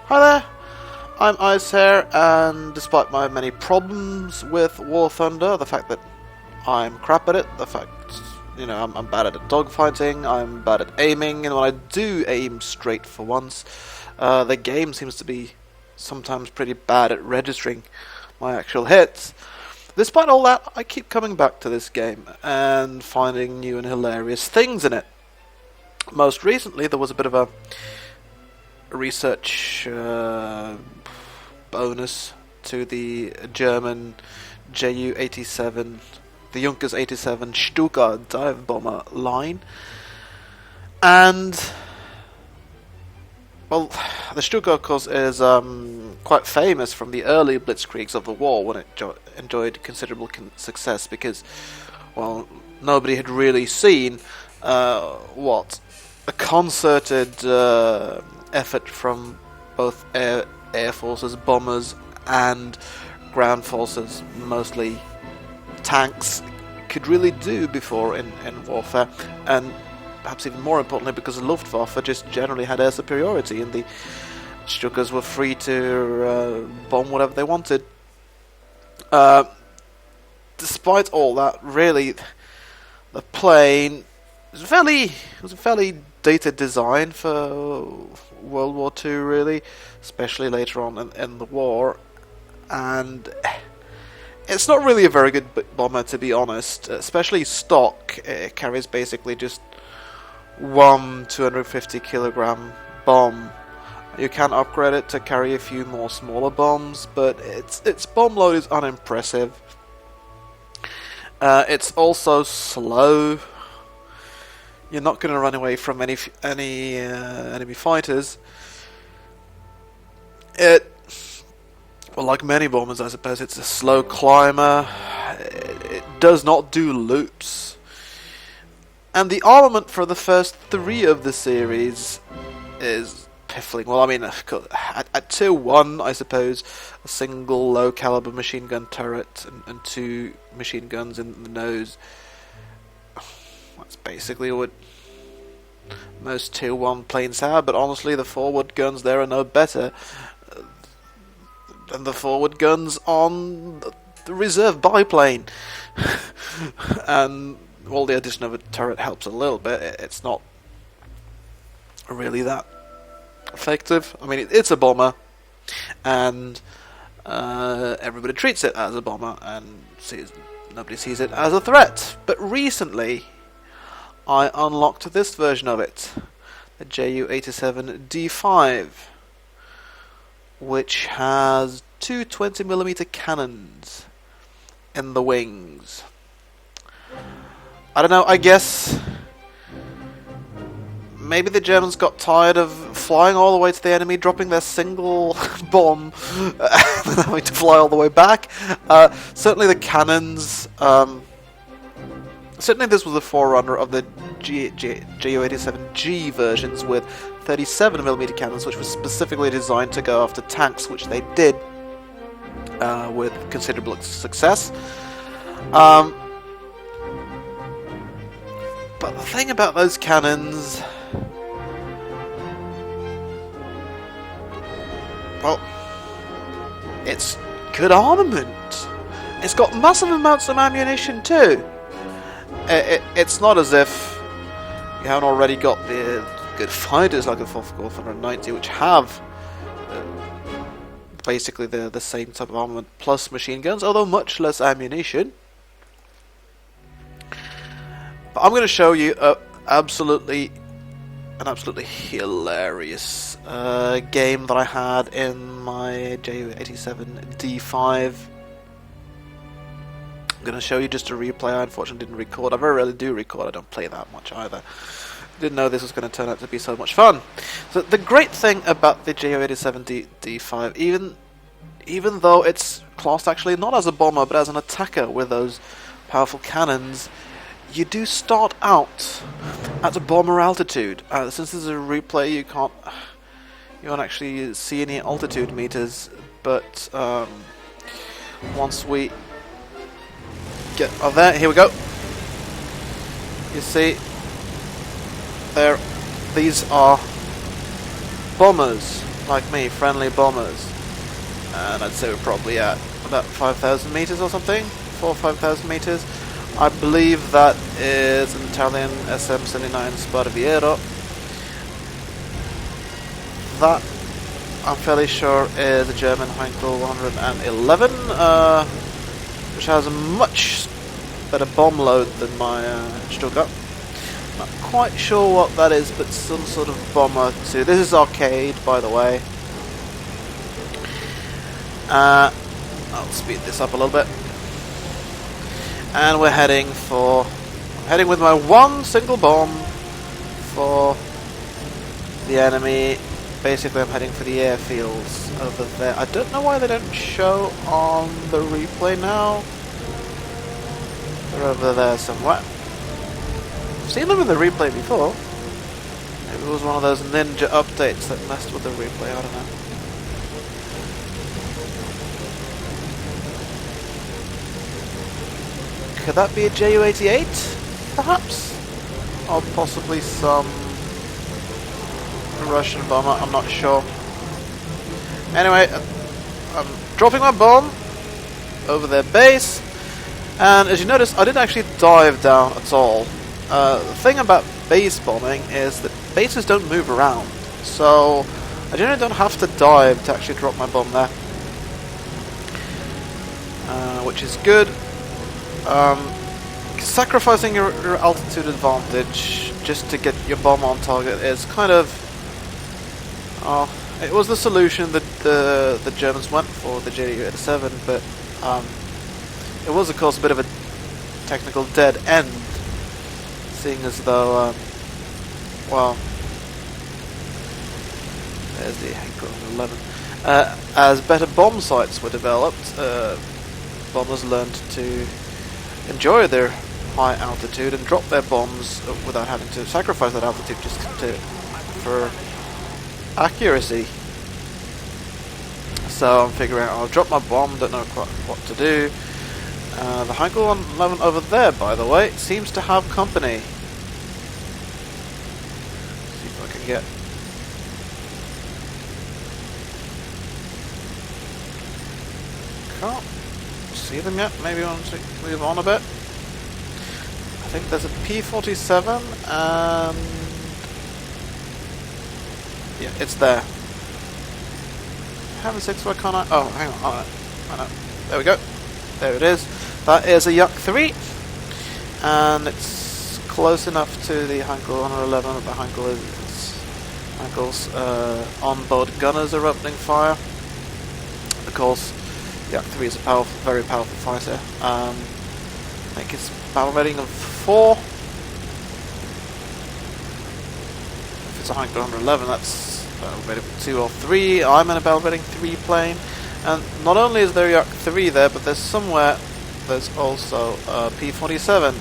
Hi there, I'm Ice here, and despite my many problems with War Thunder, the fact that I'm crap at it, the fact, I'm bad at dogfighting, I'm bad at aiming, and when I do aim straight for once, the game seems to be sometimes pretty bad at registering my actual hits. Despite all that, I keep coming back to this game and finding new and hilarious things in it. Most recently, there was a bit of a research bonus to the German Ju87, the Ju87 Stuka dive bomber line, and well, the Stuka, of course, is quite famous from the early blitzkriegs of the war, when it enjoyed considerable success because, well, nobody had really seen what a concerted effort from both air forces, bombers, and ground forces, mostly tanks, could really do before in warfare, and perhaps even more importantly because the Luftwaffe just generally had air superiority and the Stukas were free to bomb whatever they wanted. Despite all that, really, the plane was a fairly dated design for World War II, really, especially later on in the war, and it's not really a very good bomber, to be honest, especially stock. It carries basically just one 250 kilogram bomb. You can upgrade it to carry a few more smaller bombs, but its bomb load is unimpressive. It's also slow. You're not going to run away from any enemy fighters. Well, like many bombers, I suppose, it's a slow climber. It does not do loops. And the armament for the first three of the series is piffling. Well, I mean, at Tier 1, I suppose, a single low-caliber machine gun turret and two machine guns in the nose. That's basically what most Tier 1 planes have, but honestly, the forward guns there are no better than the forward guns on the reserve biplane. And while the addition of a turret helps a little bit, it's not really that effective. I mean, it's a bomber, and everybody treats it as a bomber, and nobody sees it as a threat. But recently, I unlocked this version of it, the Ju87 D-5, which has two 20mm cannons in the wings. I don't know, I guess maybe the Germans got tired of flying all the way to the enemy, dropping their single bomb, and having to fly all the way back. Certainly the cannons, certainly this was the forerunner of the Ju87G versions with 37mm cannons, which was specifically designed to go after tanks, which they did with considerable success. But the thing about those cannons, well, it's good armament. It's got massive amounts of ammunition too. It's not as if you haven't already got the good fighters like the 490, which have basically the same type of armament plus machine guns, although much less ammunition. But I'm going to show you an absolutely hilarious game that I had in my Ju87 D5. I'm going to show you just a replay. I unfortunately didn't record. I very rarely do record. I don't play that much either. Didn't know this was going to turn out to be so much fun. So the great thing about the Ju87 D5, even though it's classed actually not as a bomber but as an attacker with those powerful cannons, you do start out at a bomber altitude. Since this is a replay, you won't actually see any altitude meters. But once we get there, here we go. You see, these are bombers. like me, friendly bombers. And I'd say we're probably at about 5,000 meters or something, 4 or 5,000 meters. I believe that is an Italian SM-79 Sparviero. That, I'm fairly sure, is a German Heinkel 111, which has a much better bomb load than my Stuka. Not quite sure what that is, but some sort of bomber too. This is arcade, by the way. I'll speed this up a little bit. And we're heading with my one single bomb for the enemy. Basically, I'm heading for the airfields over there. I don't know why they don't show on the replay now. They're over there somewhere. I've seen them in the replay before. Maybe it was one of those ninja updates that messed with the replay, I don't know. Could that be a Ju88, perhaps? Or possibly some Russian bomber, I'm not sure. Anyway, I'm dropping my bomb over their base, and as you notice, I didn't actually dive down at all. The thing about base bombing is that bases don't move around, so I generally don't have to dive to actually drop my bomb there, which is good. Sacrificing your altitude advantage just to get your bomb on target is kind of... it was the solution that the Germans went for, the Ju87, but it was of course a bit of a technical dead end, seeing as though, well, there's the Heinkel 11. As better bomb sites were developed, bombers learned to enjoy their high altitude and drop their bombs without having to sacrifice that altitude just for accuracy. So I'm figuring out, I'll drop my bomb, don't know quite what to do. The Heinkel 111 over there, by the way, seems to have company. See if I can get... Can't see them yet, maybe I want to move on a bit. I think there's a P-47 and... yeah, it's there. Having 6, why can't I? Oh, hang on. I know. There we go. There it is. That is a Yak-3, and it's close enough to the Heinkel 111 that the Heinkel's onboard gunners are opening fire. Of course, Yak-3 is a powerful, very powerful fighter. I think it's battle rating of 4. If it's a Heinkel 111, that's battle rating 2 or 3. I'm in a battle rating 3 plane, and not only is there a Yak-3 there, but there's also a P-47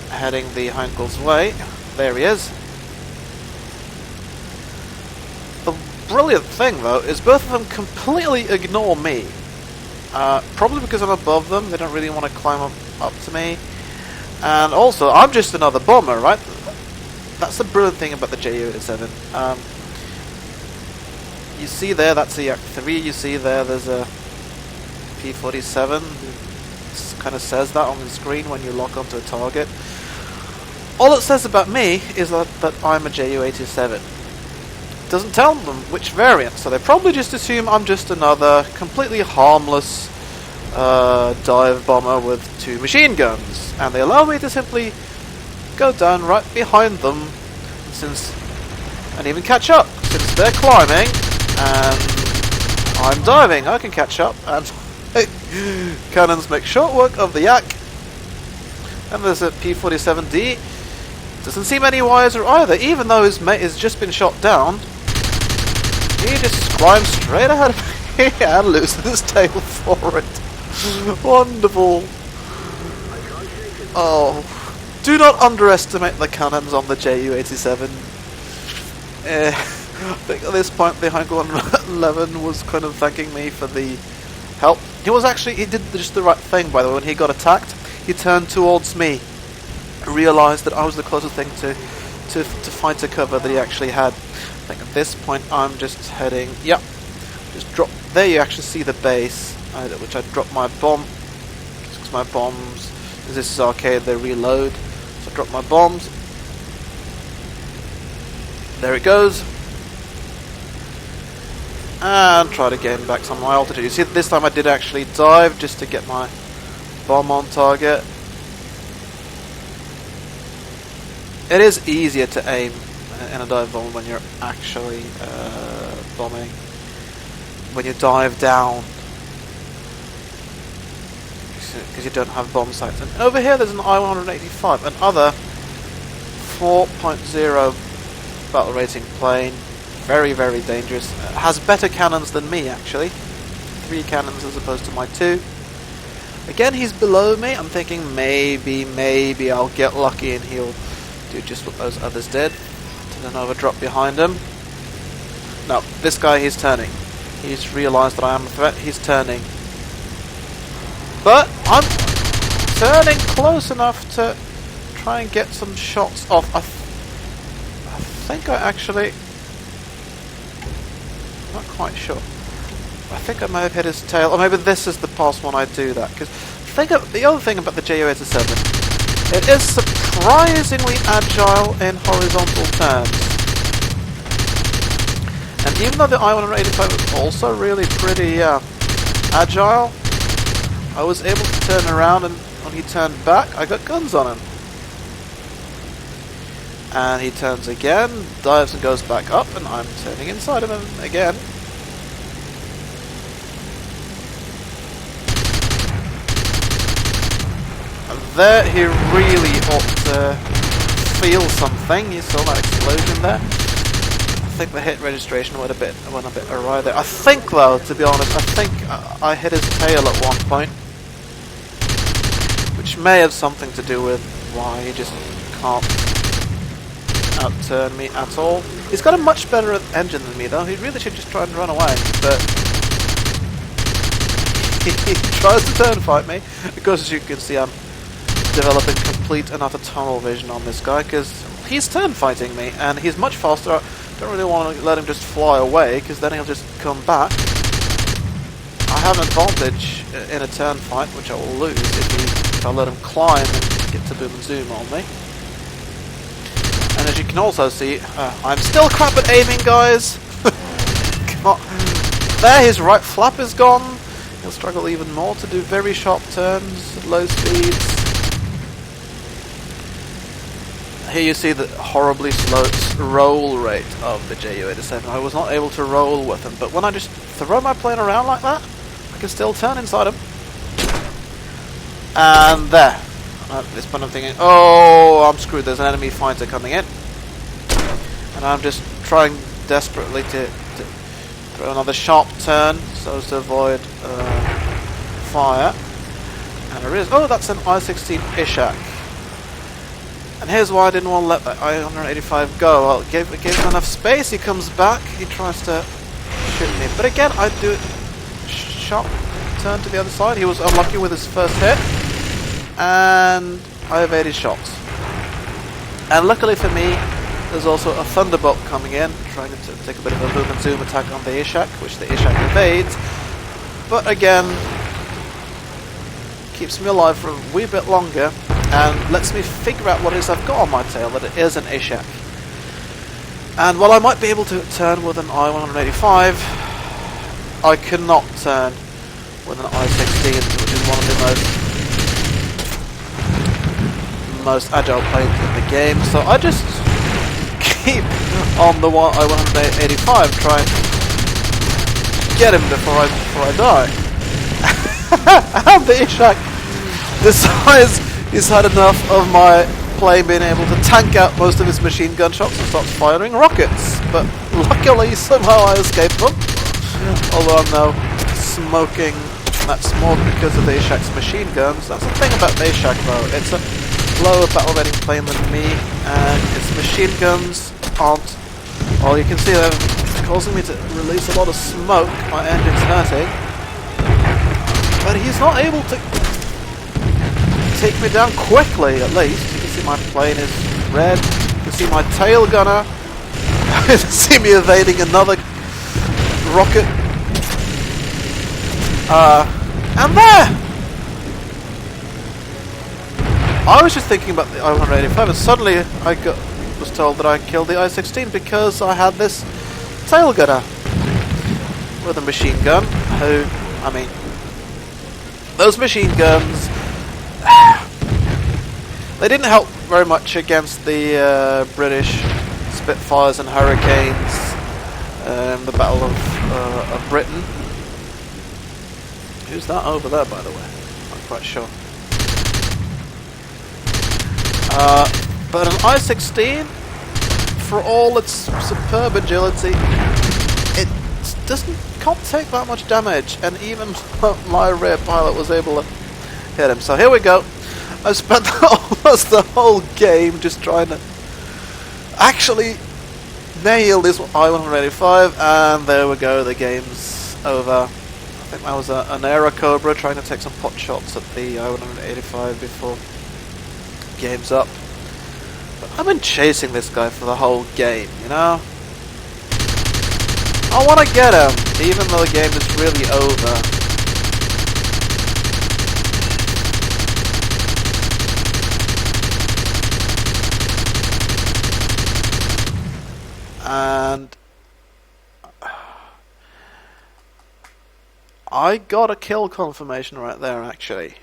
heading the Heinkel's way. There he is. The brilliant thing, though, is both of them completely ignore me. Probably because I'm above them, they don't really want to climb up to me. And also, I'm just another bomber, right? That's the brilliant thing about the Ju87. You see there, that's a Yak-3. You see there's a P-47. It kind of says that on the screen when you lock onto a target. All it says about me is that I'm a Ju87. It doesn't tell them which variant, so they probably just assume I'm just another completely harmless dive bomber with 2 machine guns, and they allow me to simply go down right behind them, and even catch up, since they're climbing and I'm diving. I can catch up, and cannons make short work of the Yak. And there's a P-47D. Doesn't seem any wiser either, even though his mate has just been shot down. He just climbs straight ahead of me and loses his tail for it. Wonderful. Oh, do not underestimate the cannons on the Ju87. I think at this point the Heinkel 111 was kind of thanking me for the help. He did just the right thing, by the way. When he got attacked, he turned towards me, realised that I was the closest thing to fighter cover that he actually had. think at this point I'm just heading... Yep. Just drop... There you actually see the base, which I dropped my bomb. Because my bombs... This is arcade, they reload. So I drop my bombs. There it goes. And try to gain back some of my altitude. You see, this time I did actually dive just to get my bomb on target. It is easier to aim in a dive bomb when you're actually bombing. When you dive down, because you don't have bomb sights. And over here there's an I-185, another 4.0 battle rating plane. Very, very dangerous. Has better cannons than me, actually. 3 cannons as opposed to my 2. Again, he's below me. I'm thinking maybe I'll get lucky and he'll do just what those others did. To another drop behind him. No, this guy, he's turning. He's realised that I am a threat. He's turning. But I'm turning close enough to try and get some shots off. I think I actually... Not quite sure. I think I may have hit his tail, or maybe this is the past one I do that. Because the other thing about the Ju87, it is surprisingly agile in horizontal turns. And even though the I-185 was also really pretty agile, I was able to turn around, and when he turned back, I got guns on him. And he turns again, dives and goes back up, and I'm turning inside of him again. And there he really ought to feel something. You saw that explosion there. I think the hit registration went a bit awry there. I think though, to be honest, I think I hit his tail at one point. Which may have something to do with why he just can't outturn me at all. He's got a much better engine than me though. He really should just try and run away, but he tries to turn fight me. Of course, as you can see, I'm developing complete and utter tunnel vision on this guy because he's turn fighting me and he's much faster. I don't really want to let him just fly away because then he'll just come back. I have an advantage in a turn fight, which I will lose if I let him climb and get to boom and zoom on me. And as you can also see, I'm still crap at aiming, guys. There, his right flap is gone. He'll struggle even more to do very sharp turns at low speeds. Here you see the horribly slow roll rate of the Ju87. I was not able to roll with him, but when I just throw my plane around like that, I can still turn inside him. And there. At this point I'm thinking, oh, I'm screwed, there's an enemy fighter coming in. And I'm just trying desperately to throw another sharp turn so as to avoid fire. And there is, oh, that's an I-16 Ishak. And here's why I didn't want to let that I-185 go. Well, gave him enough space, he comes back, he tries to shoot me. But again, I do it sharp turn to the other side. He was unlucky with his first hit. And I evaded shots. And luckily for me, there's also a Thunderbolt coming in, trying to take a bit of a boom and zoom attack on the Ishak, which the Ishak evades. But again, keeps me alive for a wee bit longer, and lets me figure out what it is I've got on my tail, that it is an Ishak. And while I might be able to turn with an I-185, I cannot turn with an I-16, which is one of the most agile planes in the game, so I just keep on the I-185 trying to get him before I die. And the Ishak decides he's had enough of my plane being able to tank out most of his machine gun shots and starts firing rockets, but luckily somehow I escaped them, although I'm now smoking. That's more because of the Ishak's machine guns. That's the thing about the Ishak though, it's a lower battle rating plane than me, and its machine guns aren't, well, you can see they're causing me to release a lot of smoke. My engine's hurting, but he's not able to take me down quickly. At least you can see my plane is red. You can see my tail gunner See me evading another rocket. And there! I was just thinking about the I-185 and suddenly I was told that I killed the I-16 because I had this tail gunner with a machine gun who, I mean, those machine guns, they didn't help very much against the British Spitfires and Hurricanes in the Battle of Britain. Who's that over there, by the way? Not quite sure. But an I-16, for all its superb agility, it can't take that much damage, and even my rear pilot was able to hit him. So here we go. I spent almost the whole game just trying to actually nail this I-185, and there we go, the game's over. I think that was an Aero Cobra trying to take some pot shots at the I-185 before game's up. But I've been chasing this guy for the whole game, you know? I want to get him, even though the game is really over. And I got a kill confirmation right there, actually.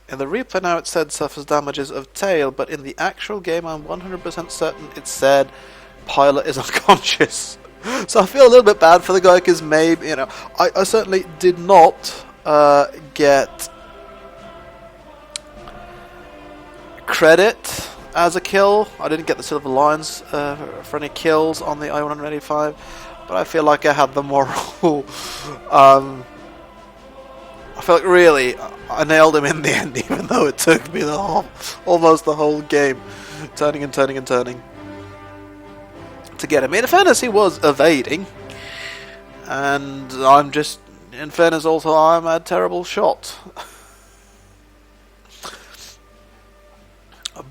In the replay now it said suffers damages of tail, but in the actual game I'm 100% certain it said pilot is unconscious. So I feel a little bit bad for the guy because maybe, you know, I certainly did not get credit as a kill. I didn't get the silver lions for any kills on the I-185, but I feel like I had the moral. I feel like really I nailed him in the end, even though it took me almost the whole game turning and turning and turning to get him. In fairness, he was evading, and I'm just, in fairness also, I'm a terrible shot.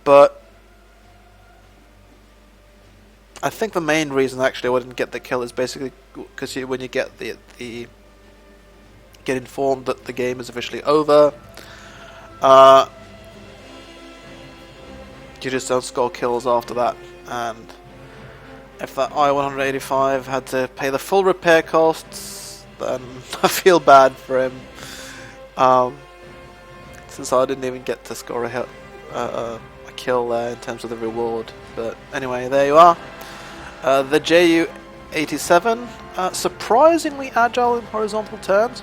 But I think the main reason actually I didn't get the kill is basically because when you get get informed that the game is officially over, you just don't score kills after that. And if that I-185 had to pay the full repair costs, then I feel bad for him, since I didn't even get to score a kill there in terms of the reward. But anyway, there you are. The Ju87, surprisingly agile in horizontal turns.